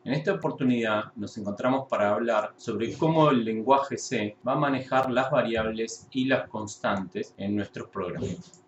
En esta oportunidad nos encontramos para hablar sobre cómo el lenguaje C va a manejar las variables y las constantes en nuestros programas.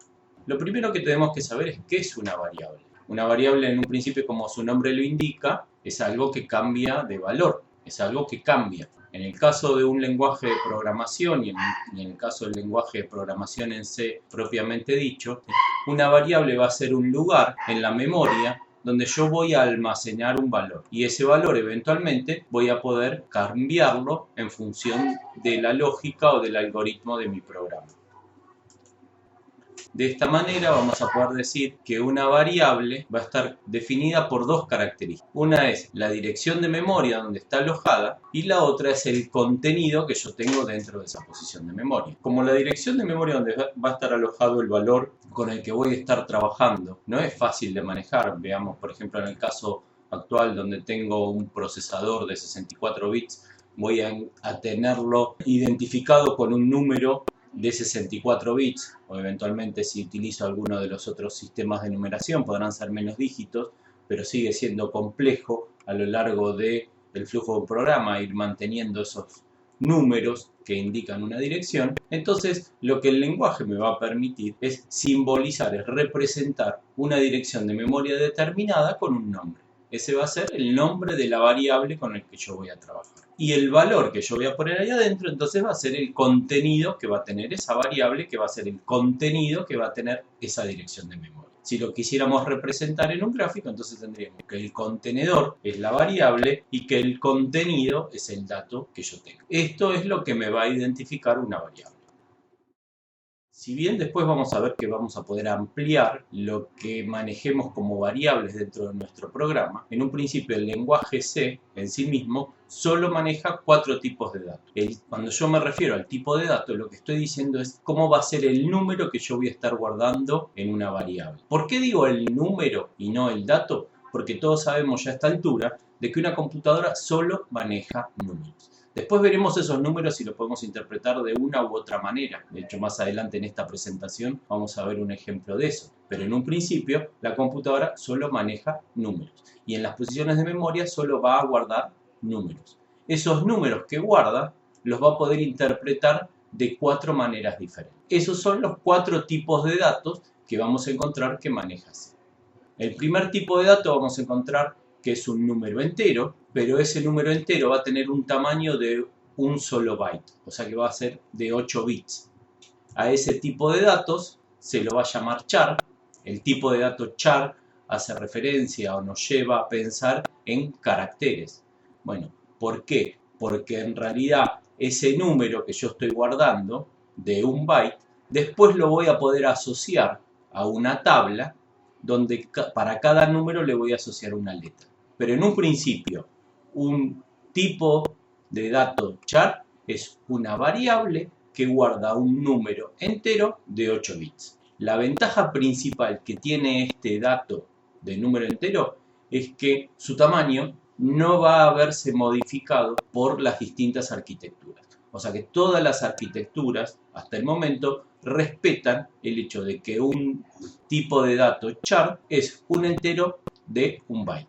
Lo primero que tenemos que saber es qué es una variable. Una variable, en un principio, como su nombre lo indica, es algo que cambia de valor, es algo que cambia. En el caso de un lenguaje de programación y en el caso del lenguaje de programación en C propiamente dicho, una variable va a ser un lugar en la memoria donde yo voy a almacenar un valor y ese valor eventualmente voy a poder cambiarlo en función de la lógica o del algoritmo de mi programa. De esta manera vamos a poder decir que una variable va a estar definida por dos características. Una es la dirección de memoria donde está alojada y la otra es el contenido que yo tengo dentro de esa posición de memoria. Como la dirección de memoria donde va a estar alojado el valor con el que voy a estar trabajando no es fácil de manejar, veamos por ejemplo en el caso actual donde tengo un procesador de 64 bits, voy a tenerlo identificado con un número de 64 bits, o eventualmente si utilizo alguno de los otros sistemas de numeración podrán ser menos dígitos, pero sigue siendo complejo a lo largo del flujo de un programa ir manteniendo esos números que indican una dirección. Entonces lo que el lenguaje me va a permitir es simbolizar, es representar una dirección de memoria determinada con un nombre. Ese va a ser el nombre de la variable con el que yo voy a trabajar. Y el valor que yo voy a poner ahí adentro, entonces va a ser el contenido que va a tener esa variable, que va a ser el contenido que va a tener esa dirección de memoria. Si lo quisiéramos representar en un gráfico, entonces tendríamos que el contenedor es la variable y que el contenido es el dato que yo tengo. Esto es lo que me va a identificar una variable. Si bien después vamos a ver que vamos a poder ampliar lo que manejemos como variables dentro de nuestro programa, en un principio el lenguaje C en sí mismo solo maneja 4 tipos de datos. Cuando yo me refiero al tipo de dato, lo que estoy diciendo es cómo va a ser el número que yo voy a estar guardando en una variable. ¿Por qué digo el número y no el dato? Porque todos sabemos ya a esta altura de que una computadora solo maneja números. Después veremos esos números si los podemos interpretar de una u otra manera. De hecho, más adelante en esta presentación vamos a ver un ejemplo de eso. Pero en un principio, la computadora solo maneja números. Y en las posiciones de memoria solo va a guardar números. Esos números que guarda los va a poder interpretar de 4 maneras diferentes. Esos son los 4 tipos de datos que vamos a encontrar que maneja C. El primer tipo de dato vamos a encontrar que es un número entero, pero ese número entero va a tener un tamaño de un solo byte, o sea que va a ser de 8 bits. A ese tipo de datos se lo va a llamar char. El tipo de dato char hace referencia o nos lleva a pensar en caracteres. Bueno, ¿por qué? Porque en realidad ese número que yo estoy guardando de un byte, después lo voy a poder asociar a una tabla donde para cada número le voy a asociar una letra. Pero en un principio, un tipo de dato char es una variable que guarda un número entero de 8 bits. La ventaja principal que tiene este dato de número entero es que su tamaño no va a verse modificado por las distintas arquitecturas. O sea que todas las arquitecturas, hasta el momento, respetan el hecho de que un tipo de dato char es un entero de un byte.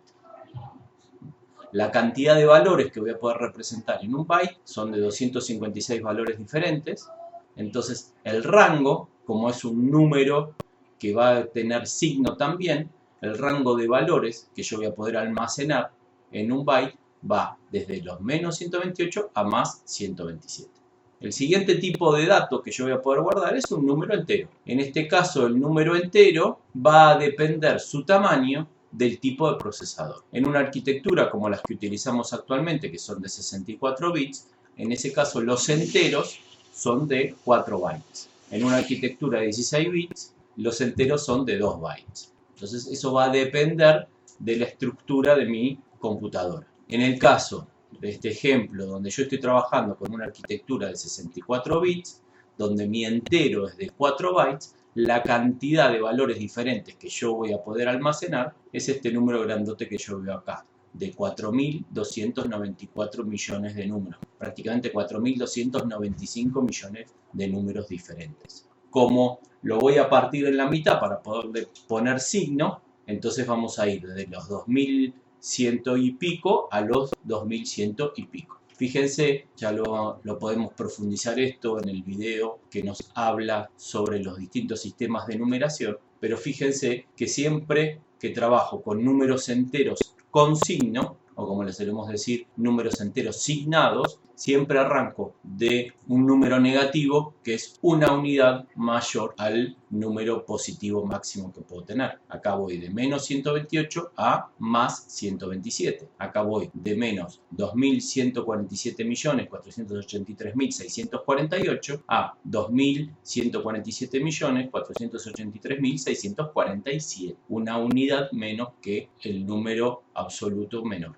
La cantidad de valores que voy a poder representar en un byte son de 256 valores diferentes. Entonces el rango, como es un número que va a tener signo también, el rango de valores que yo voy a poder almacenar en un byte va desde los menos 128 a más 127. El siguiente tipo de dato que yo voy a poder guardar es un número entero. En este caso, el número entero va a depender su tamaño del tipo de procesador. En una arquitectura como las que utilizamos actualmente, que son de 64 bits, en ese caso los enteros son de 4 bytes. En una arquitectura de 16 bits, los enteros son de 2 bytes. Entonces, eso va a depender de la estructura de mi computadora. En el caso de este ejemplo, donde yo estoy trabajando con una arquitectura de 64 bits, donde mi entero es de 4 bytes, la cantidad de valores diferentes que yo voy a poder almacenar es este número grandote que yo veo acá, de 4.294 millones de números, prácticamente 4.295 millones de números diferentes. Como lo voy a partir en la mitad para poder poner signo, entonces vamos a ir de los 2.000 2100 y pico a los 2100 y pico. Fíjense, ya lo podemos profundizar esto en el video que nos habla sobre los distintos sistemas de numeración, pero fíjense que siempre que trabajo con números enteros con signo, o como le solemos decir, números enteros signados, siempre arranco de un número negativo que es una unidad mayor al número positivo máximo que puedo tener. Acá voy de menos 128 a más 127. Acá voy de menos 2.147.483.648 a 2.147.483.647. Una unidad menos que el número absoluto menor.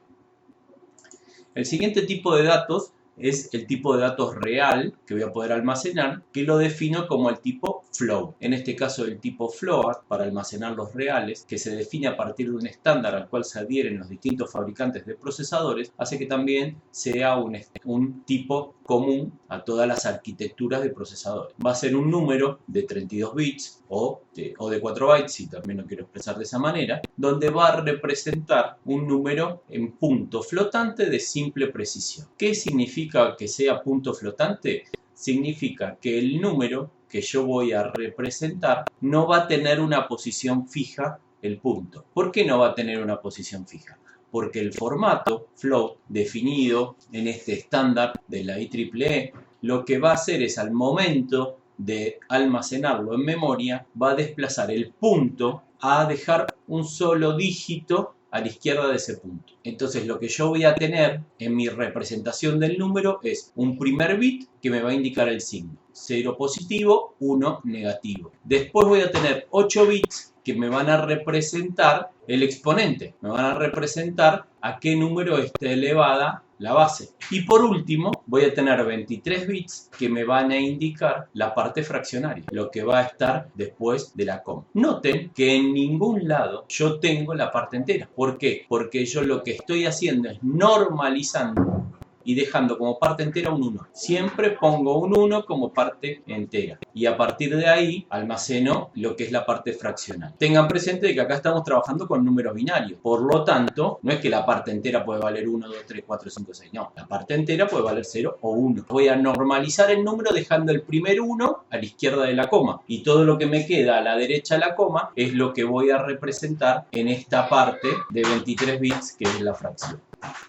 El siguiente tipo de datos es el tipo de datos real que voy a poder almacenar, que lo defino como el tipo float. En este caso el tipo float, para almacenar los reales, que se define a partir de un estándar al cual se adhieren los distintos fabricantes de procesadores, hace que también sea un tipo común a todas las arquitecturas de procesadores. Va a ser un número de 32 bits o de 4 bytes, si también lo quiero expresar de esa manera, donde va a representar un número en punto flotante de simple precisión. ¿Qué significa que sea punto flotante? Significa que el número que yo voy a representar no va a tener una posición fija, el punto. ¿Por qué no va a tener una posición fija? Porque el formato float definido en este estándar de la IEEE lo que va a hacer es, al momento de almacenarlo en memoria, va a desplazar el punto a dejar un solo dígito a la izquierda de ese punto. Entonces lo que yo voy a tener en mi representación del número es un primer bit que me va a indicar el signo. 0 positivo, 1 negativo. Después voy a tener 8 bits que me van a representar el exponente. Me van a representar a qué número está elevada la base. Y por último, voy a tener 23 bits que me van a indicar la parte fraccionaria, lo que va a estar después de la coma. Noten que en ningún lado yo tengo la parte entera. ¿Por qué? Porque yo lo que estoy haciendo es normalizando y dejando como parte entera un 1. Siempre pongo un 1 como parte entera. Y a partir de ahí almaceno lo que es la parte fraccional. Tengan presente que acá estamos trabajando con números binarios. Por lo tanto, no es que la parte entera puede valer 1, 2, 3, 4, 5, 6. No, la parte entera puede valer 0 o 1. Voy a normalizar el número dejando el primer 1 a la izquierda de la coma. Y todo lo que me queda a la derecha de la coma es lo que voy a representar en esta parte de 23 bits que es la fracción.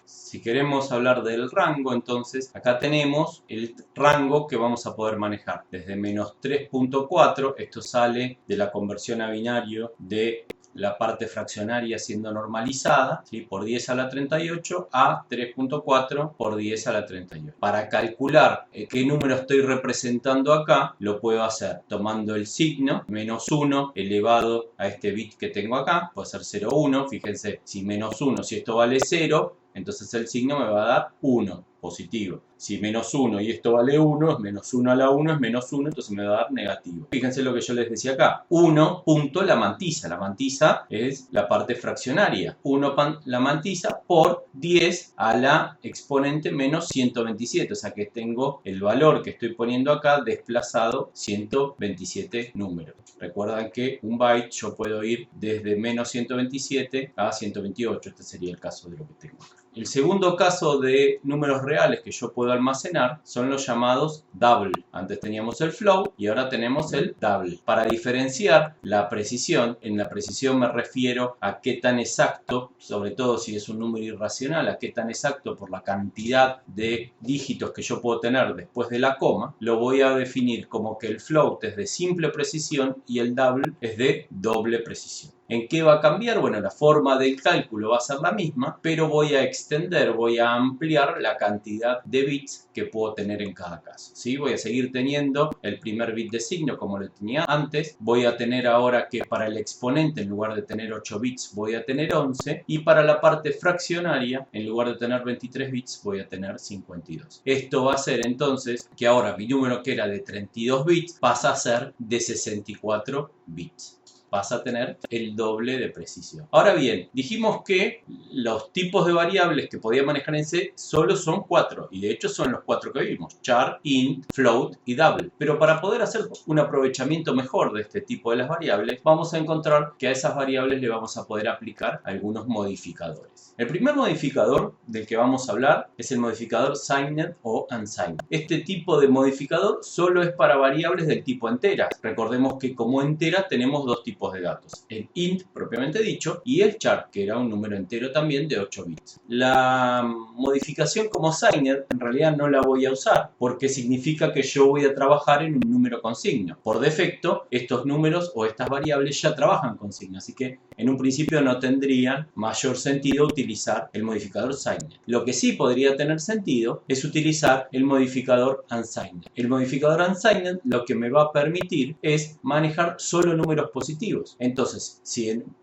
Si queremos hablar del rango, entonces acá tenemos el rango que vamos a poder manejar. Desde menos 3.4, esto sale de la conversión a binario de la parte fraccionaria siendo normalizada, ¿sí? Por 10 a la 38 a 3.4 por 10 a la 38. Para calcular qué número estoy representando acá, lo puedo hacer tomando el signo, menos 1 elevado a este bit que tengo acá, puede ser 0, 1, fíjense, si menos 1, si esto vale 0, entonces el signo me va a dar 1, positivo. Si menos 1 y esto vale 1, es menos 1 a la 1 es menos 1, entonces me va a dar negativo. Fíjense lo que yo les decía acá. 1 punto la mantisa. La mantisa es la parte fraccionaria. 1 la mantisa por 10 a la exponente menos 127. O sea que tengo el valor que estoy poniendo acá desplazado 127 números. Recuerdan que un byte yo puedo ir desde menos 127 a 128. Este sería el caso de lo que tengo acá. El segundo caso de números reales que yo puedo almacenar son los llamados double. Antes teníamos el float y ahora tenemos el double. Para diferenciar la precisión, en la precisión me refiero a qué tan exacto, sobre todo si es un número irracional, a qué tan exacto por la cantidad de dígitos que yo puedo tener después de la coma, lo voy a definir como que el float es de simple precisión y el double es de doble precisión. ¿En qué va a cambiar? Bueno, la forma del cálculo va a ser la misma, pero voy a extender, voy a ampliar la cantidad de bits que puedo tener en cada caso, ¿sí? Voy a seguir teniendo el primer bit de signo como lo tenía antes. Voy a tener ahora que para el exponente, en lugar de tener 8 bits, voy a tener 11. Y para la parte fraccionaria, en lugar de tener 23 bits, voy a tener 52. Esto va a hacer entonces que ahora mi número que era de 32 bits pasa a ser de 64 bits. pasa a tener el doble de precisión. Ahora bien, dijimos que los tipos de variables que podía manejar en C solo son 4, y de hecho son los 4 que vimos: char, int, float y double. Pero para poder hacer un aprovechamiento mejor de este tipo de las variables, vamos a encontrar que a esas variables le vamos a poder aplicar algunos modificadores. El primer modificador del que vamos a hablar es el modificador signed o unsigned. Este tipo de modificador solo es para variables del tipo enteras. Recordemos que como enteras tenemos dos tipos de datos: el int propiamente dicho y el char, que era un número entero también de 8 bits. La modificación como signed en realidad no la voy a usar porque significa que yo voy a trabajar en un número con signo. Por defecto, estos números o estas variables ya trabajan con signo, así que en un principio no tendrían mayor sentido utilizar el modificador signed. Lo que sí podría tener sentido es utilizar el modificador unsigned. El modificador unsigned lo que me va a permitir es manejar solo números positivos. Entonces,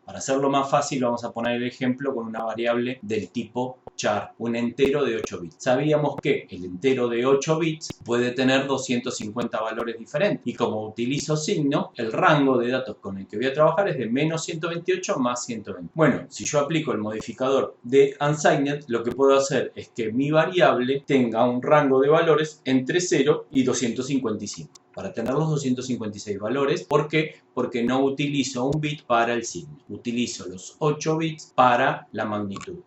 para hacerlo más fácil, vamos a poner el ejemplo con una variable del tipo char, un entero de 8 bits. Sabíamos que el entero de 8 bits puede tener 250 valores diferentes, y como utilizo signo, el rango de datos con el que voy a trabajar es de menos 128 más 120. Bueno, si yo aplico el modificador de unsigned, lo que puedo hacer es que mi variable tenga un rango de valores entre 0 y 255. Para tener los 256 valores. ¿Por qué? Porque no utilizo un bit para el signo. Utilizo los 8 bits para la magnitud.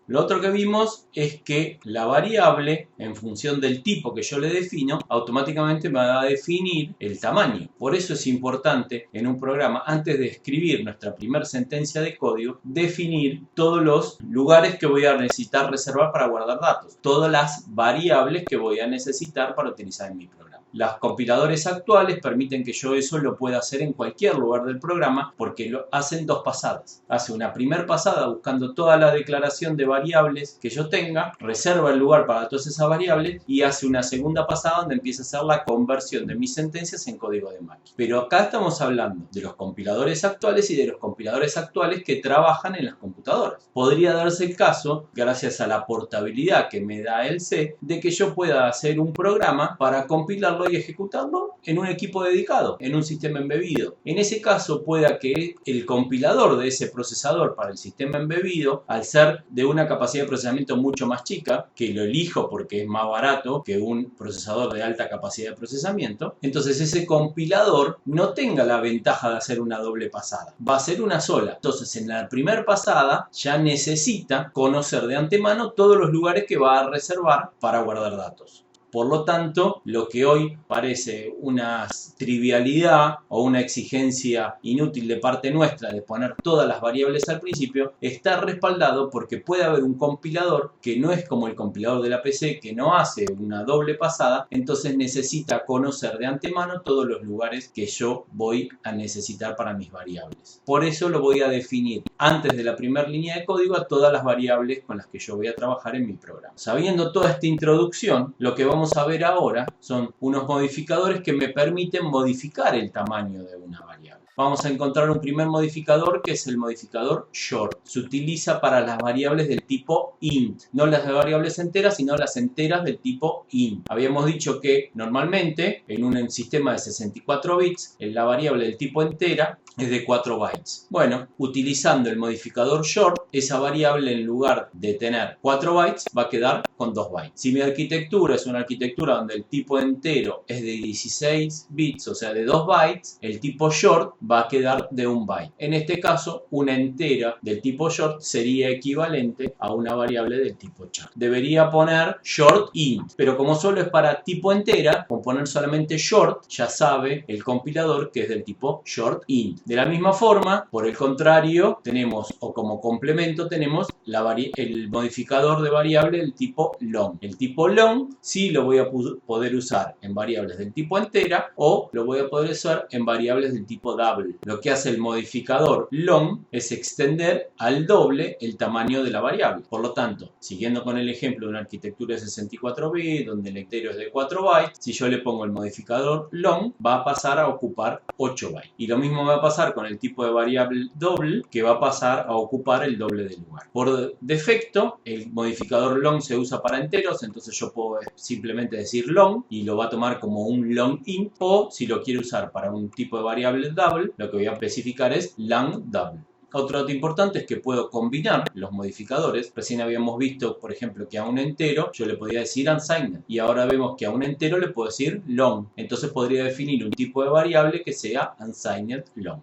Lo otro que vimos es que la variable, en función del tipo que yo le defino, automáticamente me va a definir el tamaño. Por eso es importante en un programa, antes de escribir nuestra primera sentencia de código, definir todos los lugares que voy a necesitar reservar para guardar datos. Todas las variables que voy a necesitar para utilizar en mi programa. Los compiladores actuales permiten que yo eso lo pueda hacer en cualquier lugar del programa porque lo hacen dos pasadas. Hace una primera pasada buscando toda la declaración de variables que yo tenga, reserva el lugar para todas esas variables y hace una segunda pasada donde empieza a hacer la conversión de mis sentencias en código de máquina. Pero acá estamos hablando de los compiladores actuales y de los compiladores actuales que trabajan en las computadoras. Podría darse el caso, gracias a la portabilidad que me da el C, de que yo pueda hacer un programa para compilarlo y ejecutarlo en un equipo dedicado, en un sistema embebido. En ese caso pueda que el compilador de ese procesador para el sistema embebido, al ser de una capacidad de procesamiento mucho más chica, que lo elijo porque es más barato que un procesador de alta capacidad de procesamiento, entonces ese compilador no tenga la ventaja de hacer una doble pasada, va a ser una sola. Entonces en la primera pasada ya necesita conocer de antemano todos los lugares que va a reservar para guardar datos. Por lo tanto, lo que hoy parece una trivialidad o una exigencia inútil de parte nuestra de poner todas las variables al principio, está respaldado porque puede haber un compilador que no es como el compilador de la PC, que no hace una doble pasada, entonces necesita conocer de antemano todos los lugares que yo voy a necesitar para mis variables. Por eso lo voy a definir antes de la primera línea de código a todas las variables con las que yo voy a trabajar en mi programa. Sabiendo toda esta introducción, lo que vamos a ver ahora son unos modificadores que me permiten modificar el tamaño de una variable. Vamos a encontrar un primer modificador que es el modificador short. Se utiliza para las variables del tipo int, no las variables enteras, sino las enteras del tipo int. Habíamos dicho que normalmente en un sistema de 64 bits la variable del tipo entera es de 4 bytes. Bueno, utilizando el modificador short, esa variable en lugar de tener 4 bytes va a quedar con 2 bytes. Si mi arquitectura es una arquitectura donde el tipo entero es de 16 bits, o sea de 2 bytes, el tipo short va a quedar de 1 byte. En este caso, una entera del tipo short sería equivalente a una variable del tipo char. Debería poner short int, pero como solo es para tipo entera, con poner solamente short, ya sabe el compilador que es del tipo short int. De la misma forma, por el contrario, tenemos, o como complemento, tenemos el modificador de variable del tipo long. El tipo long sí lo voy a poder usar en variables del tipo entera o lo voy a poder usar en variables del tipo double. Lo que hace el modificador long es extender al doble el tamaño de la variable. Por lo tanto, siguiendo con el ejemplo de una arquitectura de 64 bits donde el entero es de 4 bytes, si yo le pongo el modificador long, va a pasar a ocupar 8 bytes. Y lo mismo va a pasar con el tipo de variable double, que va a pasar a ocupar el doble del lugar. Por defecto, el modificador long se usa para enteros, entonces yo puedo simplemente decir long y lo va a tomar como un long int, o si lo quiero usar para un tipo de variable double, double, lo que voy a especificar es long double. Otro dato importante es que puedo combinar los modificadores. Recién habíamos visto, por ejemplo, que a un entero yo le podía decir unsigned. Y ahora vemos que a un entero le puedo decir long. Entonces podría definir un tipo de variable que sea unsigned long.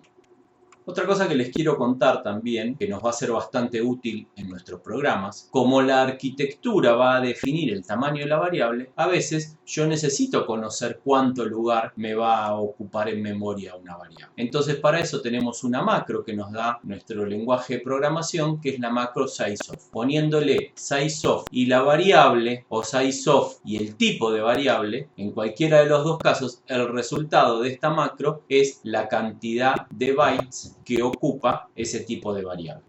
Otra cosa que les quiero contar también, que nos va a ser bastante útil en nuestros programas, como la arquitectura va a definir el tamaño de la variable, a veces yo necesito conocer cuánto lugar me va a ocupar en memoria una variable. Entonces para eso tenemos una macro que nos da nuestro lenguaje de programación, que es la macro sizeof. Poniéndole sizeof y la variable, o sizeof y el tipo de variable, en cualquiera de los dos casos, el resultado de esta macro es la cantidad de bytes que ocupa ese tipo de variable.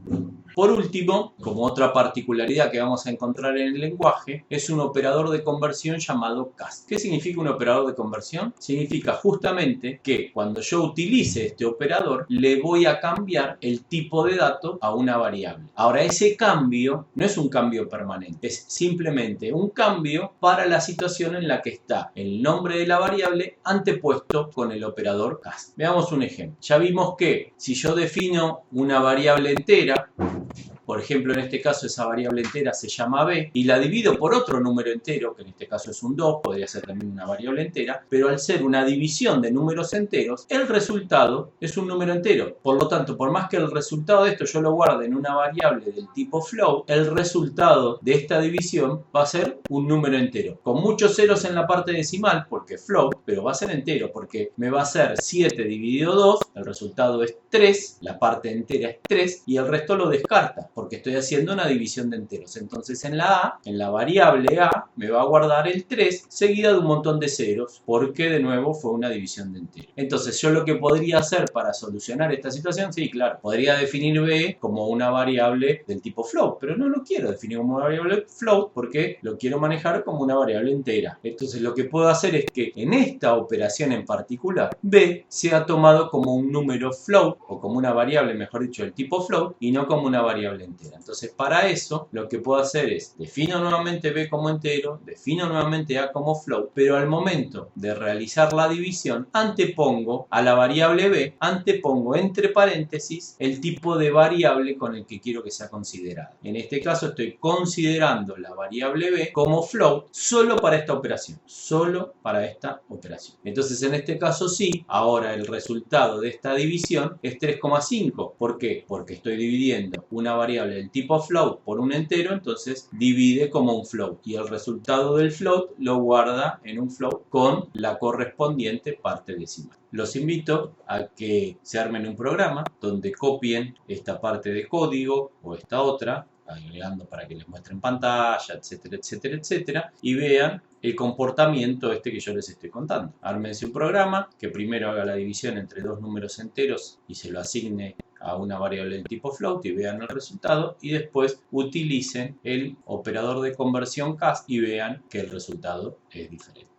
Por último, como otra particularidad que vamos a encontrar en el lenguaje, es un operador de conversión llamado cast. ¿Qué significa un operador de conversión? Significa justamente que cuando yo utilice este operador, le voy a cambiar el tipo de dato a una variable. Ahora, ese cambio no es un cambio permanente, es simplemente un cambio para la situación en la que está el nombre de la variable antepuesto con el operador cast. Veamos un ejemplo. Ya vimos que si yo defino una variable entera, por ejemplo, en este caso esa variable entera se llama b y la divido por otro número entero, que en este caso es un 2, podría ser también una variable entera, pero al ser una división de números enteros, el resultado es un número entero. Por lo tanto, por más que el resultado de esto yo lo guarde en una variable del tipo float, el resultado de esta división va a ser un número entero. Con muchos ceros en la parte decimal, porque float, pero va a ser entero, porque me va a ser 7 dividido 2, el resultado es 3, la parte entera es 3, y el resto lo descarta, porque estoy haciendo una división de enteros. Entonces en la A, en la variable A, me va a guardar el 3 seguida de un montón de ceros, porque de nuevo fue una división de enteros. Entonces yo lo que podría hacer para solucionar esta situación, sí, claro, podría definir B como una variable del tipo float, pero no lo quiero definir como una variable float porque lo quiero manejar como una variable entera. Entonces lo que puedo hacer es que en esta operación en particular, B sea tomado como un número float, o como una variable, mejor dicho, del tipo float, y no como una variable entera. Entonces para eso lo que puedo hacer es defino nuevamente b como entero, defino nuevamente a como float, pero al momento de realizar la división antepongo a la variable b, antepongo entre paréntesis el tipo de variable con el que quiero que sea considerada. En este caso estoy considerando la variable b como float solo para esta operación, solo para esta operación. Entonces en este caso sí, ahora el resultado de esta división es 3,5. ¿Por qué? Porque estoy dividiendo una variable del tipo float por un entero, entonces divide como un float y el resultado del float lo guarda en un float con la correspondiente parte decimal. Los invito a que se armen un programa donde copien esta parte de código o esta otra, agregando para que les muestre en pantalla, etcétera, etcétera, etcétera, y vean el comportamiento este que yo les estoy contando. Ármense un programa que primero haga la división entre dos números enteros y se lo asigne a una variable del tipo float y vean el resultado, y después utilicen el operador de conversión cast y vean que el resultado es diferente.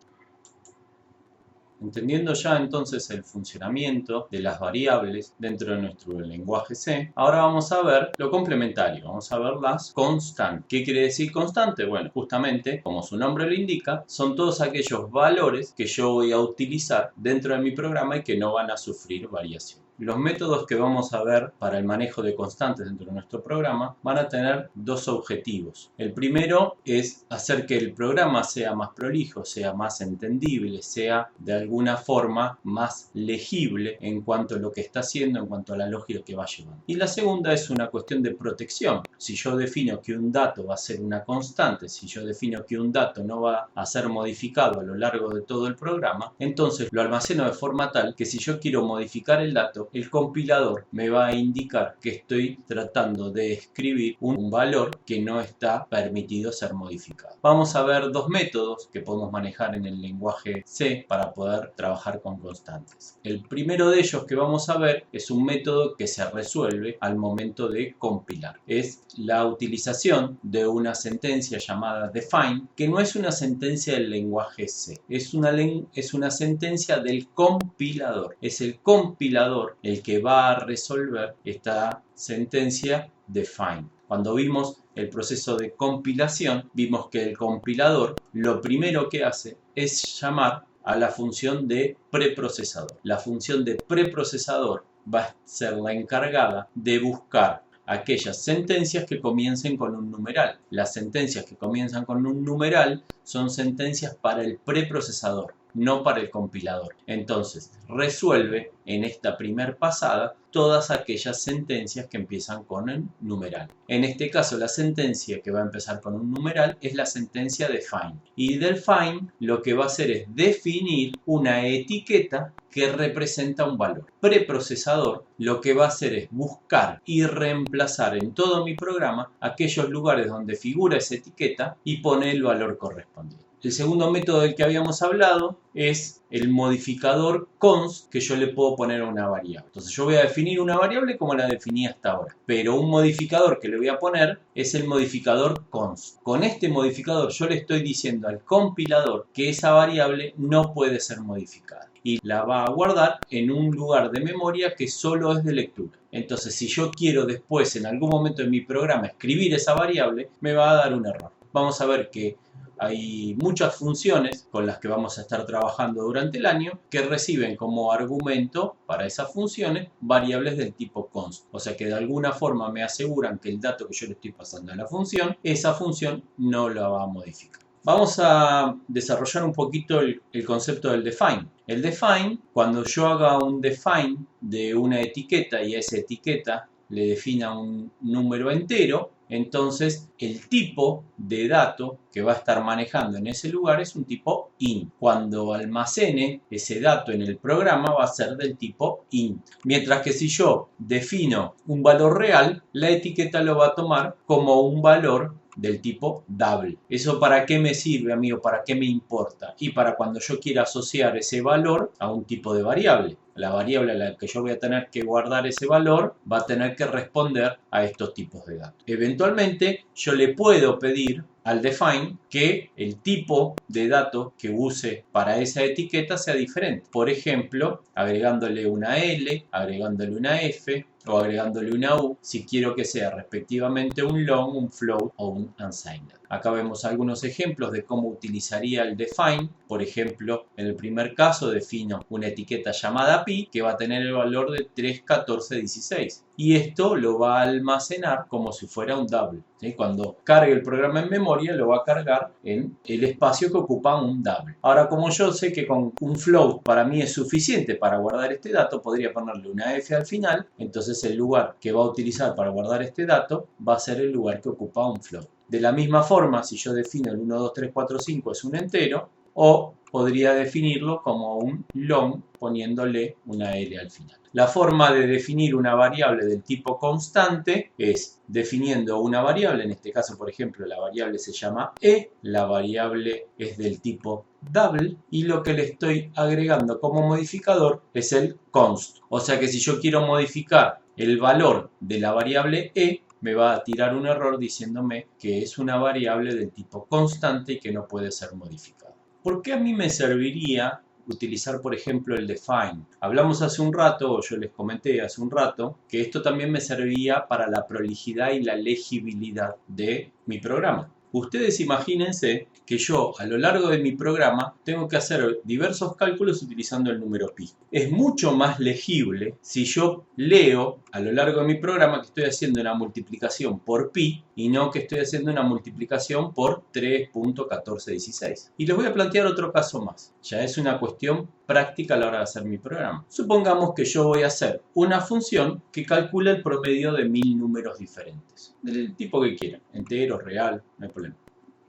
Entendiendo ya entonces el funcionamiento de las variables dentro de nuestro lenguaje C, ahora vamos a ver lo complementario, vamos a ver las constantes. ¿Qué quiere decir constante? Bueno, justamente, como su nombre lo indica, son todos aquellos valores que yo voy a utilizar dentro de mi programa y que no van a sufrir variación. Los métodos que vamos a ver para el manejo de constantes dentro de nuestro programa van a tener dos objetivos. El primero es hacer que el programa sea más prolijo, sea más entendible, sea de alguna forma más legible en cuanto a lo que está haciendo, en cuanto a la lógica que va llevando. Y la segunda es una cuestión de protección. Si yo defino que un dato va a ser una constante, si yo defino que un dato no va a ser modificado a lo largo de todo el programa, entonces lo almaceno de forma tal que si yo quiero modificar el dato, el compilador me va a indicar que estoy tratando de escribir un valor que no está permitido ser modificado. Vamos a ver dos métodos que podemos manejar en el lenguaje C para poder trabajar con constantes. El primero de ellos que vamos a ver es un método que se resuelve al momento de compilar. Es la utilización de una sentencia llamada define, que no es una sentencia del lenguaje C, es una sentencia del compilador. Es el compilador el que va a resolver esta sentencia define. Cuando vimos el proceso de compilación, vimos que el compilador lo primero que hace es llamar a la función de preprocesador. La función de preprocesador va a ser la encargada de buscar aquellas sentencias que comiencen con un numeral. Las sentencias que comienzan con un numeral son sentencias para el preprocesador, no para el compilador. Entonces, resuelve en esta primer pasada todas aquellas sentencias que empiezan con el numeral. En este caso, la sentencia que va a empezar con un numeral es la sentencia define. Y del find lo que va a hacer es definir una etiqueta que representa un valor. Preprocesador lo que va a hacer es buscar y reemplazar en todo mi programa aquellos lugares donde figura esa etiqueta y pone el valor correspondiente. El segundo método del que habíamos hablado es el modificador const que yo le puedo poner a una variable. Entonces yo voy a definir una variable como la definí hasta ahora, pero un modificador que le voy a poner es el modificador const. Con este modificador yo le estoy diciendo al compilador que esa variable no puede ser modificada y la va a guardar en un lugar de memoria que solo es de lectura. Entonces si yo quiero después en algún momento de mi programa escribir esa variable, me va a dar un error. Vamos a ver que hay muchas funciones con las que vamos a estar trabajando durante el año que reciben como argumento para esas funciones variables del tipo const. O sea que de alguna forma me aseguran que el dato que yo le estoy pasando a la función, esa función no la va a modificar. Vamos a desarrollar un poquito el concepto del define. El define, cuando yo haga un define de una etiqueta y a esa etiqueta le defina un número entero, entonces el tipo de dato que va a estar manejando en ese lugar es un tipo int. Cuando almacene ese dato en el programa va a ser del tipo int. Mientras que si yo defino un valor real, la etiqueta lo va a tomar como un valor del tipo double. ¿Eso para qué me sirve, amigo? ¿Para qué me importa? Y para cuando yo quiera asociar ese valor a un tipo de variable. La variable a la que yo voy a tener que guardar ese valor va a tener que responder a estos tipos de datos. Eventualmente yo le puedo pedir al define que el tipo de dato que use para esa etiqueta sea diferente. Por ejemplo, agregándole una L, agregándole una F o agregándole una U si quiero que sea respectivamente un long, un float o un unsigned. Acá vemos algunos ejemplos de cómo utilizaría el define. Por ejemplo, en el primer caso defino una etiqueta llamada pi que va a tener el valor de 3, 14, 16. Y esto lo va a almacenar como si fuera un double. ¿Sí? Cuando cargue el programa en memoria lo va a cargar en el espacio que ocupa un double. Ahora, como yo sé que con un float para mí es suficiente para guardar este dato, podría ponerle una F al final. Entonces el lugar que va a utilizar para guardar este dato va a ser el lugar que ocupa un float. De la misma forma, si yo defino el 1, 2, 3, 4, 5 es un entero, o podría definirlo como un long poniéndole una L al final. La forma de definir una variable del tipo constante es definiendo una variable, en este caso por ejemplo la variable se llama e, la variable es del tipo double y lo que le estoy agregando como modificador es el const. O sea que si yo quiero modificar el valor de la variable e, me va a tirar un error diciéndome que es una variable del tipo constante y que no puede ser modificada. ¿Por qué a mí me serviría utilizar, por ejemplo, el define? Hablamos hace un rato, o yo les comenté hace un rato, que esto también me servía para la prolijidad y la legibilidad de mi programa. Ustedes imagínense que yo a lo largo de mi programa tengo que hacer diversos cálculos utilizando el número pi. Es mucho más legible si yo leo a lo largo de mi programa que estoy haciendo una multiplicación por pi y no que estoy haciendo una multiplicación por 3.1416. Y les voy a plantear otro caso más. Ya es una cuestión práctica a la hora de hacer mi programa. Supongamos que yo voy a hacer una función que calcula el promedio de 1000 números diferentes, del tipo que quieran, entero, real, no hay problema.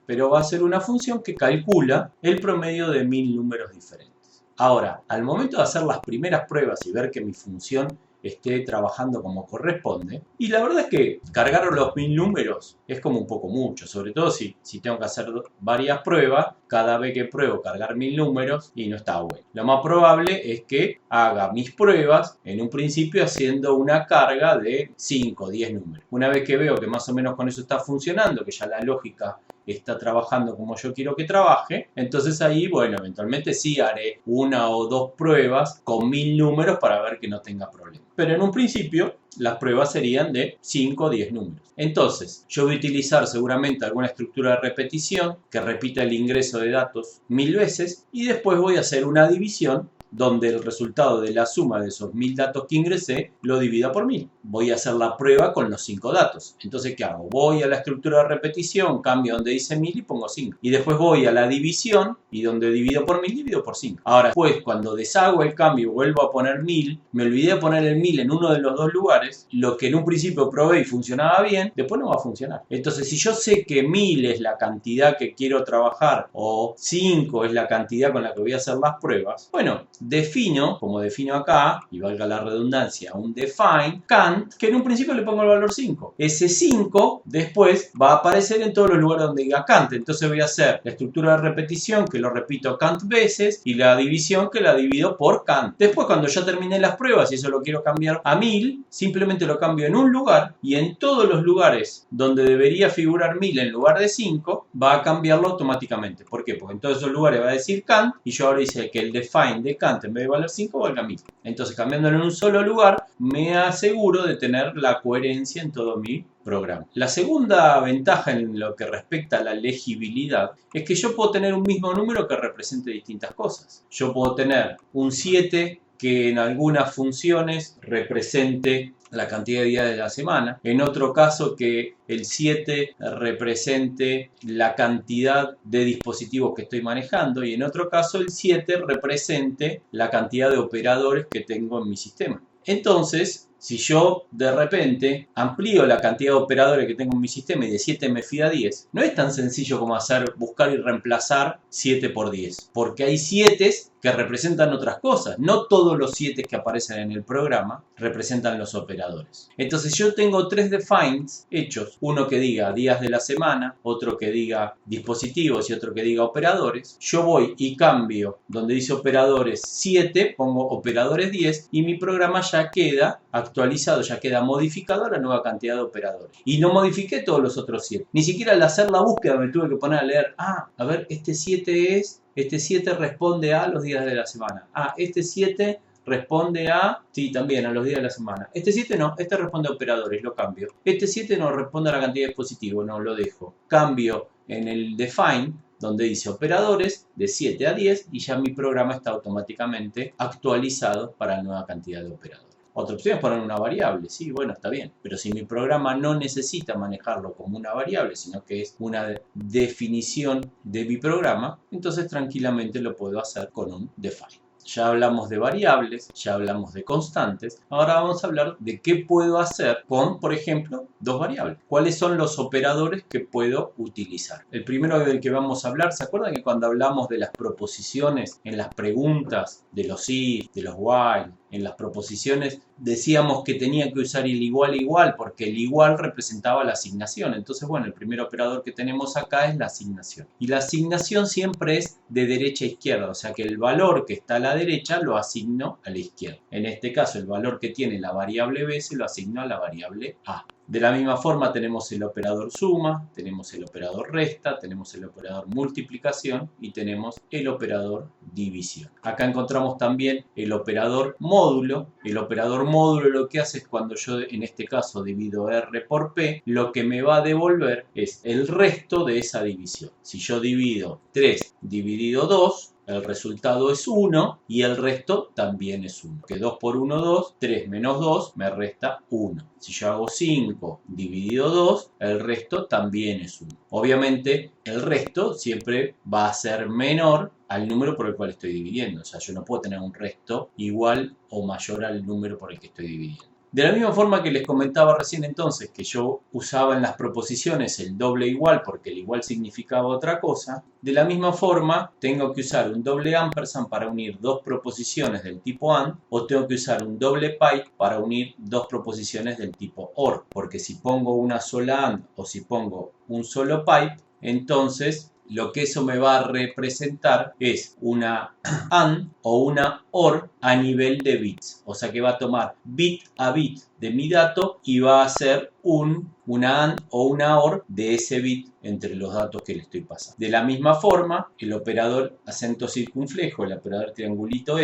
Pero va a ser una función que calcula el promedio de 1000 números diferentes. Ahora, al momento de hacer las primeras pruebas y ver que mi función esté trabajando como corresponde, y la verdad es que cargar los 1000 números es como un poco mucho, sobre todo si tengo que hacer varias pruebas, cada vez que pruebo cargar 1000 números y no está bueno. Lo más probable es que haga mis pruebas en un principio haciendo una carga de 5 o 10 números. Una vez que veo que más o menos con eso está funcionando, que ya la lógica está trabajando como yo quiero que trabaje, entonces ahí, bueno, eventualmente sí haré una o dos pruebas con 1000 números para ver que no tenga problema. Pero en un principio las pruebas serían de 5 o 10 números. Entonces, yo voy a utilizar seguramente alguna estructura de repetición que repita el ingreso de datos 1000 veces y después voy a hacer una división donde el resultado de la suma de esos 1000 datos que ingresé lo divida por 1000. Voy a hacer la prueba con los 5 datos. Entonces, ¿qué hago? Voy a la estructura de repetición, cambio donde dice 1000 y pongo 5. Y después voy a la división y donde divido por 1000, divido por 5. Ahora, después, cuando deshago el cambio y vuelvo a poner 1000, me olvidé de poner el 1000 en uno de los dos lugares. Lo que en un principio probé y funcionaba bien, después no va a funcionar. Entonces, si yo sé que 1000 es la cantidad que quiero trabajar o 5 es la cantidad con la que voy a hacer las pruebas, bueno, defino, como defino acá, y valga la redundancia, un define count, que en un principio le pongo el valor 5. Ese 5 después va a aparecer en todos los lugares donde diga count. Entonces voy a hacer la estructura de repetición, que lo repito count veces, y la división, que la divido por count. Después, cuando ya terminé las pruebas y eso lo quiero cambiar a 1000, simplemente lo cambio en un lugar, y en todos los lugares donde debería figurar 1000 en lugar de 5, va a cambiarlo automáticamente. ¿Por qué? Porque en todos esos lugares va a decir count, y yo ahora hice que el define de count en vez de valer 5 valga 1000. Entonces, cambiándolo en un solo lugar, me aseguro de tener la coherencia en todo mi programa. La segunda ventaja en lo que respecta a la legibilidad es que yo puedo tener un mismo número que represente distintas cosas. Yo puedo tener un 7 que en algunas funciones represente la cantidad de días de la semana, en otro caso que el 7 represente la cantidad de dispositivos que estoy manejando y en otro caso el 7 represente la cantidad de operadores que tengo en mi sistema. Entonces, si yo de repente amplío la cantidad de operadores que tengo en mi sistema y de 7 me fui a 10, no es tan sencillo como buscar y reemplazar 7 por 10, porque hay 7 que representan otras cosas. No todos los 7 que aparecen en el programa representan los operadores. Entonces yo tengo 3 defines hechos, uno que diga días de la semana, otro que diga dispositivos y otro que diga operadores. Yo voy y cambio donde dice operadores 7, pongo operadores 10 y mi programa ya queda actualizado, ya queda modificado a la nueva cantidad de operadores. Y no modifiqué todos los otros 7. Ni siquiera al hacer la búsqueda me tuve que poner a leer, a ver, este 7 responde a los días de la semana. Este 7 responde a, sí, también a los días de la semana. Este 7 no, este responde a operadores, lo cambio. Este 7 no responde a la cantidad de dispositivos, no, lo dejo. Cambio en el define, donde dice operadores, de 7 a 10 y ya mi programa está automáticamente actualizado para la nueva cantidad de operadores. Otra opción es poner una variable, sí, bueno, está bien. Pero si mi programa no necesita manejarlo como una variable, sino que es una definición de mi programa, entonces tranquilamente lo puedo hacer con un define. Ya hablamos de variables, ya hablamos de constantes. Ahora vamos a hablar de qué puedo hacer con, por ejemplo, dos variables. ¿Cuáles son los operadores que puedo utilizar? El primero del que vamos a hablar, ¿se acuerdan que cuando hablamos de las proposiciones en las preguntas, de los if, de los while, en las proposiciones decíamos que tenía que usar el igual porque el igual representaba la asignación? Entonces, bueno, el primer operador que tenemos acá es la asignación. Y la asignación siempre es de derecha a izquierda, o sea que el valor que está a la derecha lo asigno a la izquierda. En este caso, el valor que tiene la variable b se lo asigno a la variable a. De la misma forma tenemos el operador suma, tenemos el operador resta, tenemos el operador multiplicación y tenemos el operador división. Acá encontramos también el operador módulo. El operador módulo lo que hace es cuando yo en este caso divido R por P, lo que me va a devolver es el resto de esa división. Si yo divido 3 dividido 2, el resultado es 1 y el resto también es 1. Que 2 por 1, 2, 3 menos 2 me resta 1. Si yo hago 5 dividido 2, el resto también es 1. Obviamente el resto siempre va a ser menor al número por el cual estoy dividiendo. O sea, yo no puedo tener un resto igual o mayor al número por el que estoy dividiendo. De la misma forma que les comentaba recién entonces que yo usaba en las proposiciones el doble igual porque el igual significaba otra cosa, de la misma forma tengo que usar un doble ampersand para unir dos proposiciones del tipo AND o tengo que usar un doble pipe para unir dos proposiciones del tipo OR, porque si pongo una sola AND o si pongo un solo pipe, entonces lo que eso me va a representar es una AND o una OR a nivel de bits. O sea que va a tomar bit a bit de mi dato y va a hacer una AND o una OR de ese bit entre los datos que le estoy pasando. De la misma forma, el operador acento circunflejo, el operador triangulito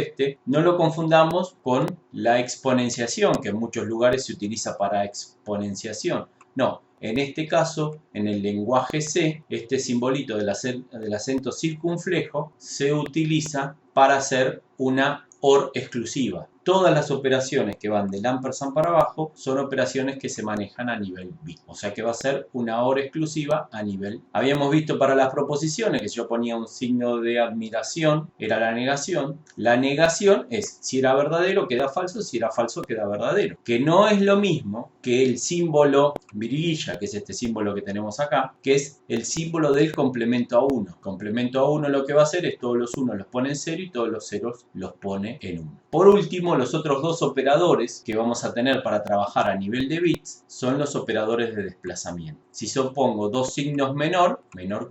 no lo confundamos con la exponenciación, que en muchos lugares se utiliza para exponenciación. No, en este caso, en el lenguaje C, este simbolito del acento circunflejo se utiliza para hacer una OR exclusiva. Todas las operaciones que van del ampersand para abajo son operaciones que se manejan a nivel bit. O sea que va a ser una OR exclusiva a nivel. Habíamos visto para las proposiciones que si yo ponía un signo de admiración, era la negación. La negación es si era verdadero queda falso, si era falso queda verdadero. Que no es lo mismo que el símbolo virguilla, que es este símbolo que tenemos acá, que es el símbolo del complemento a 1. Complemento a 1 lo que va a hacer es todos los 1 los pone en 0 y todos los ceros los pone en 1. Por último, los otros dos operadores que vamos a tener para trabajar a nivel de bits son los operadores de desplazamiento. Si yo pongo dos signos menor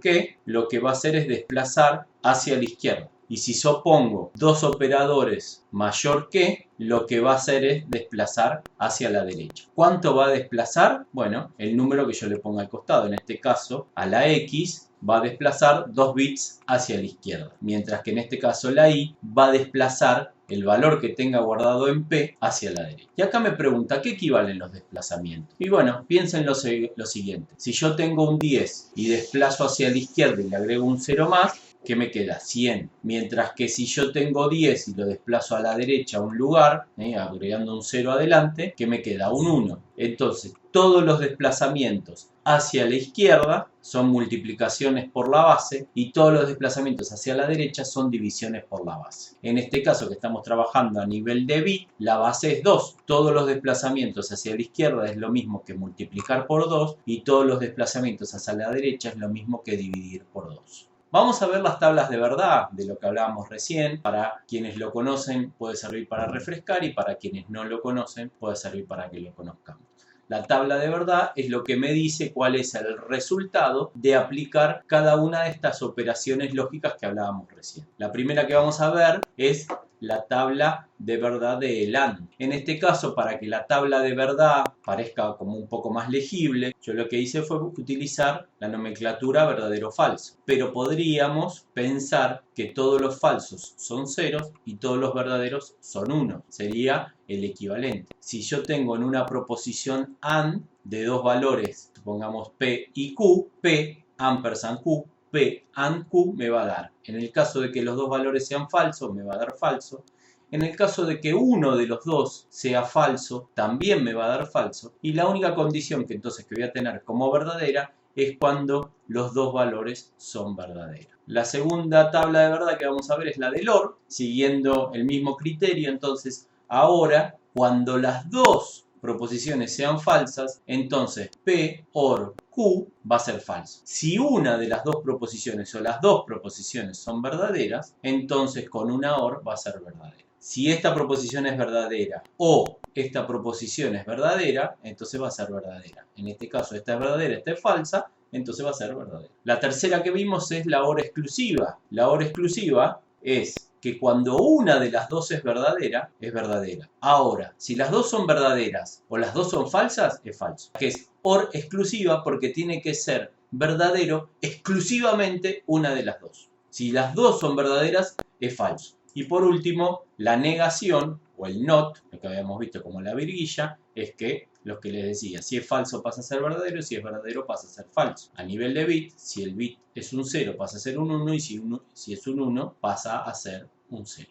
que, lo que va a hacer es desplazar hacia la izquierda. Y si yo pongo dos operadores mayor que, lo que va a hacer es desplazar hacia la derecha. ¿Cuánto va a desplazar? Bueno, el número que yo le ponga al costado. En este caso, a la X va a desplazar 2 bits hacia la izquierda. Mientras que en este caso la Y va a desplazar el valor que tenga guardado en P hacia la derecha. Y acá me pregunta, ¿qué equivalen los desplazamientos? Y bueno, piensen lo siguiente. Si yo tengo un 10 y desplazo hacia la izquierda y le agrego un 0 más, ¿qué me queda? 100. Mientras que si yo tengo 10 y lo desplazo a la derecha a un lugar, agregando un 0 adelante, ¿qué me queda? Un 1. Entonces, todos los desplazamientos hacia la izquierda son multiplicaciones por la base y todos los desplazamientos hacia la derecha son divisiones por la base. En este caso que estamos trabajando a nivel de bit, la base es 2. Todos los desplazamientos hacia la izquierda es lo mismo que multiplicar por 2 y todos los desplazamientos hacia la derecha es lo mismo que dividir por 2. Vamos a ver las tablas de verdad de lo que hablábamos recién. Para quienes lo conocen puede servir para refrescar y para quienes no lo conocen puede servir para que lo conozcamos. La tabla de verdad es lo que me dice cuál es el resultado de aplicar cada una de estas operaciones lógicas que hablábamos recién. La primera que vamos a ver es la tabla de verdad de AND. En este caso, para que la tabla de verdad parezca como un poco más legible, yo lo que hice fue utilizar la nomenclatura verdadero-falso. Pero podríamos pensar que todos los falsos son ceros y todos los verdaderos son 1. Sería el equivalente. Si yo tengo en una proposición AND de dos valores, supongamos P y Q, P ampersand Q, P and Q me va a dar. En el caso de que los dos valores sean falsos, me va a dar falso. En el caso de que uno de los dos sea falso, también me va a dar falso. Y la única condición que entonces que voy a tener como verdadera es cuando los dos valores son verdaderos. La segunda tabla de verdad que vamos a ver es la del OR, siguiendo el mismo criterio. Entonces, ahora, cuando las dos proposiciones sean falsas, entonces P OR Q va a ser falso. Si una de las dos proposiciones o las dos proposiciones son verdaderas, entonces con una OR va a ser verdadera. Si esta proposición es verdadera o esta proposición es verdadera, entonces va a ser verdadera. En este caso esta es verdadera, esta es falsa, entonces va a ser verdadera. La tercera que vimos es la OR exclusiva. La OR exclusiva es que cuando una de las dos es verdadera, es verdadera. Ahora, si las dos son verdaderas o las dos son falsas, es falso. Que es OR exclusiva porque tiene que ser verdadero exclusivamente una de las dos. Si las dos son verdaderas, es falso. Y por último, la negación o el not, lo que habíamos visto como la virguilla, es que lo que les decía, si es falso pasa a ser verdadero, si es verdadero pasa a ser falso. A nivel de bit, si el bit es un 0 pasa a ser un 1 y si es un 1 pasa a ser un 0.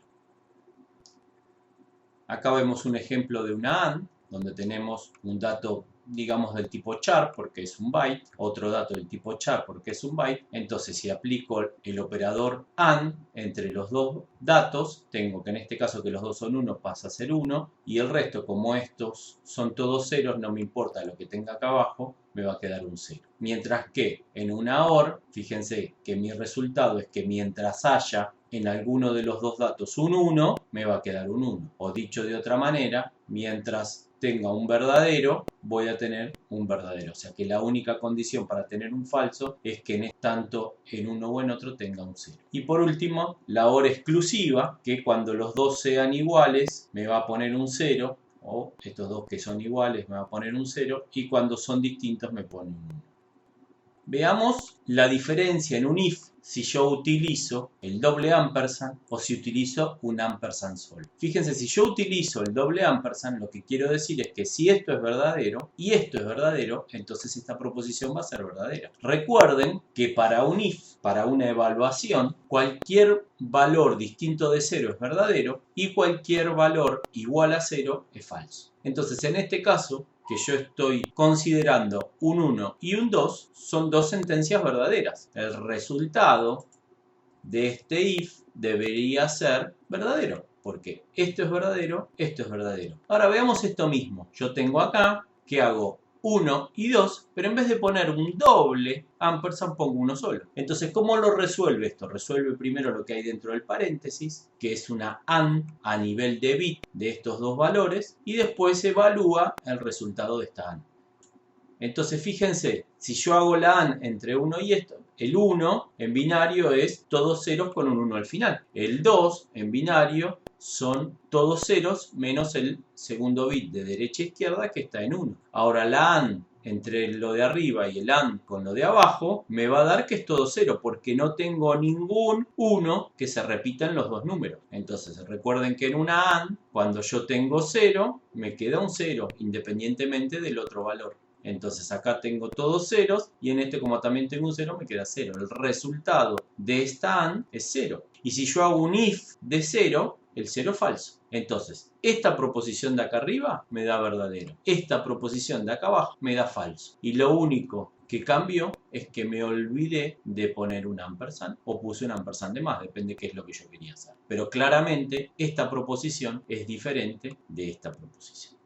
Acá vemos un ejemplo de una AND, donde tenemos un dato, digamos, del tipo char, porque es un byte, otro dato del tipo char, porque es un byte. Entonces, si aplico el operador AND entre los dos datos, tengo que en este caso que los dos son 1 pasa a ser 1, y el resto, como estos son todos ceros, no me importa lo que tenga acá abajo, me va a quedar un 0. Mientras que en una OR, fíjense que mi resultado es que mientras haya en alguno de los dos datos un 1, me va a quedar un 1. O dicho de otra manera, mientras tenga un verdadero, voy a tener un verdadero. O sea que la única condición para tener un falso es que tanto en uno o en otro tenga un 0. Y por último, la OR exclusiva, que cuando los dos sean iguales me va a poner un 0, o estos dos que son iguales me va a poner un 0, y cuando son distintos me pone un 1. Veamos la diferencia en un if si yo utilizo el doble ampersand o si utilizo un ampersand solo. Fíjense, si yo utilizo el doble ampersand, lo que quiero decir es que si esto es verdadero y esto es verdadero, entonces esta proposición va a ser verdadera. Recuerden que para un if, para una evaluación, cualquier valor distinto de 0 es verdadero y cualquier valor igual a 0 es falso. Entonces, en este caso, que yo estoy considerando un 1 y un 2, son dos sentencias verdaderas. El resultado de este if debería ser verdadero, porque esto es verdadero, esto es verdadero. Ahora veamos esto mismo. Yo tengo acá que hago 1 y 2, pero en vez de poner un doble ampersand pongo uno solo. Entonces, ¿cómo lo resuelve esto? Resuelve primero lo que hay dentro del paréntesis, que es una AND a nivel de bit de estos dos valores, y después evalúa el resultado de esta AND. Entonces, fíjense, si yo hago la AND entre 1 y esto, el 1 en binario es todos ceros con un 1 al final. El 2 en binario son todos ceros menos el segundo bit de derecha a izquierda que está en 1. Ahora la AND entre lo de arriba y el AND con lo de abajo me va a dar que es todo 0 porque no tengo ningún 1 que se repita en los dos números. Entonces recuerden que en una AND cuando yo tengo 0 me queda un 0 independientemente del otro valor. Entonces acá tengo todos ceros y en este como también tengo un 0 me queda 0. El resultado de esta AND es 0. Y si yo hago un if de 0, el 0 es falso. Entonces, esta proposición de acá arriba me da verdadero. Esta proposición de acá abajo me da falso. Y lo único que cambió es que me olvidé de poner un ampersand o puse un ampersand de más, depende de qué es lo que yo quería hacer. Pero claramente esta proposición es diferente de esta proposición.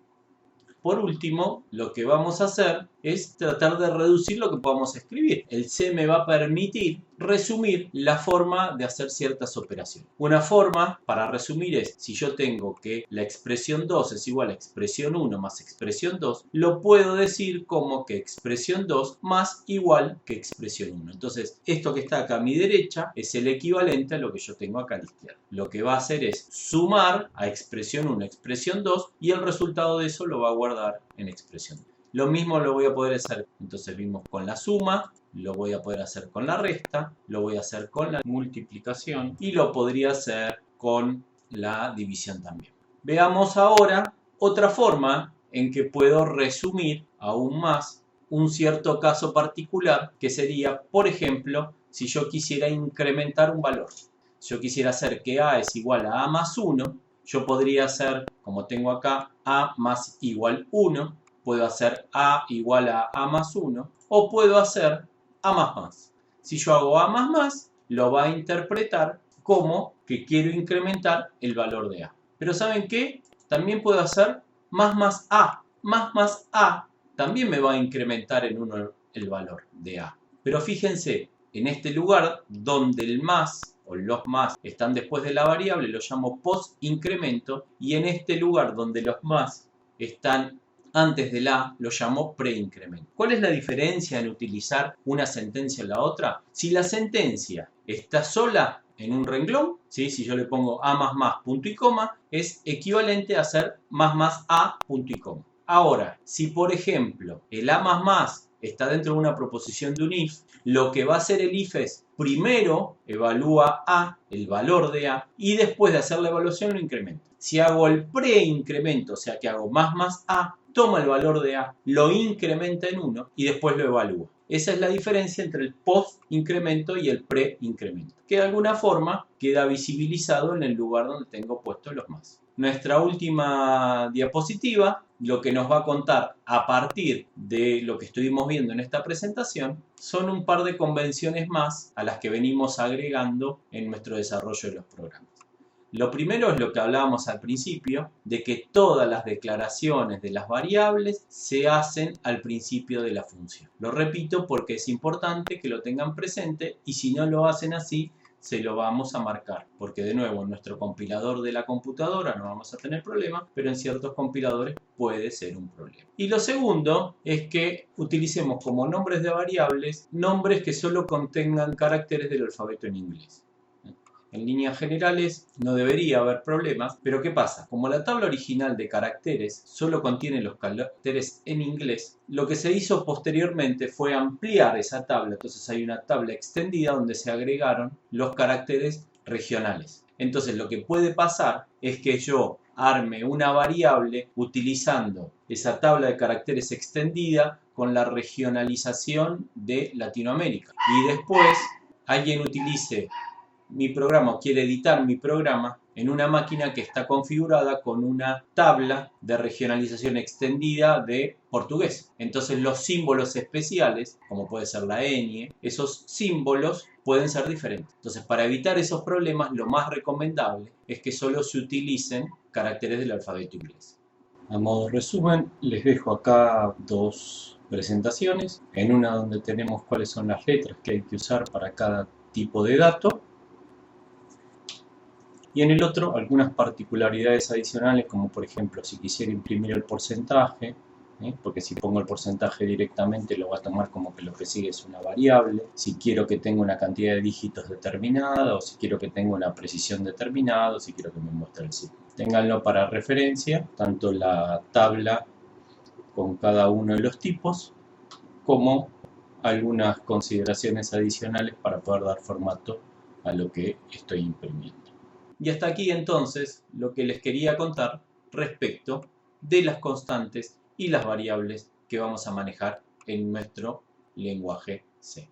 Por último, lo que vamos a hacer es tratar de reducir lo que podamos escribir. El C me va a permitir resumir la forma de hacer ciertas operaciones. Una forma para resumir es, si yo tengo que la expresión 2 es igual a expresión 1 más expresión 2, lo puedo decir como que expresión 2 más igual que expresión 1. Entonces, esto que está acá a mi derecha es el equivalente a lo que yo tengo acá a la izquierda. Lo que va a hacer es sumar a expresión 1, expresión 2 y el resultado de eso lo va a guardar en expresión 2. Lo mismo lo voy a poder hacer, entonces vimos con la suma, lo voy a poder hacer con la resta, lo voy a hacer con la multiplicación y lo podría hacer con la división también. Veamos ahora otra forma en que puedo resumir aún más un cierto caso particular que sería, por ejemplo, si yo quisiera incrementar un valor. Si yo quisiera hacer que A es igual a A más 1, yo podría hacer, como tengo acá, A más igual 1, puedo hacer A igual a A más 1 o puedo hacer A más más. Si yo hago A más más, lo va a interpretar como que quiero incrementar el valor de A. Pero ¿saben qué? También puedo hacer más A. Más A también me va a incrementar en 1 el valor de A. Pero fíjense, en este lugar donde el más o los más están después de la variable, lo llamo post incremento, y en este lugar donde los más están antes de la, lo llamo preincremento. ¿Cuál es la diferencia en utilizar una sentencia o la otra? Si la sentencia está sola en un renglón, ¿sí? Si yo le pongo A más punto y coma, es equivalente a hacer más A punto y coma. Ahora, si por ejemplo el A más está dentro de una proposición de un if, lo que va a hacer el if es primero evalúa A, el valor de A, y después de hacer la evaluación lo incrementa. Si hago el preincremento, o sea que hago más A, toma el valor de A, lo incrementa en 1 y después lo evalúa. Esa es la diferencia entre el post-incremento y el pre-incremento, que de alguna forma queda visibilizado en el lugar donde tengo puestos los más. Nuestra última diapositiva, lo que nos va a contar a partir de lo que estuvimos viendo en esta presentación, son un par de convenciones más a las que venimos agregando en nuestro desarrollo de los programas. Lo primero es lo que hablábamos al principio, de que todas las declaraciones de las variables se hacen al principio de la función. Lo repito porque es importante que lo tengan presente y si no lo hacen así, se lo vamos a marcar, porque de nuevo en nuestro compilador de la computadora no vamos a tener problema, pero en ciertos compiladores puede ser un problema. Y lo segundo es que utilicemos como nombres de variables nombres que solo contengan caracteres del alfabeto en inglés. En líneas generales no debería haber problemas, pero ¿qué pasa? Como la tabla original de caracteres solo contiene los caracteres en inglés, lo que se hizo posteriormente fue ampliar esa tabla. Entonces hay una tabla extendida donde se agregaron los caracteres regionales. Entonces lo que puede pasar es que yo arme una variable utilizando esa tabla de caracteres extendida con la regionalización de Latinoamérica. Y después alguien utilice mi programa o quiere editar mi programa en una máquina que está configurada con una tabla de regionalización extendida de portugués. Entonces los símbolos especiales, como puede ser la ñ, esos símbolos pueden ser diferentes. Entonces para evitar esos problemas lo más recomendable es que solo se utilicen caracteres del alfabeto inglés. A modo de resumen, les dejo acá dos presentaciones. En una donde tenemos cuáles son las letras que hay que usar para cada tipo de dato. Y en el otro algunas particularidades adicionales, como por ejemplo si quisiera imprimir el porcentaje, porque si pongo el porcentaje directamente lo va a tomar como que lo que sigue es una variable. Si quiero que tenga una cantidad de dígitos determinada, o si quiero que tenga una precisión determinada, o si quiero que me muestre el signo. Ténganlo para referencia, tanto la tabla con cada uno de los tipos, como algunas consideraciones adicionales para poder dar formato a lo que estoy imprimiendo. Y hasta aquí entonces lo que les quería contar respecto de las constantes y las variables que vamos a manejar en nuestro lenguaje C.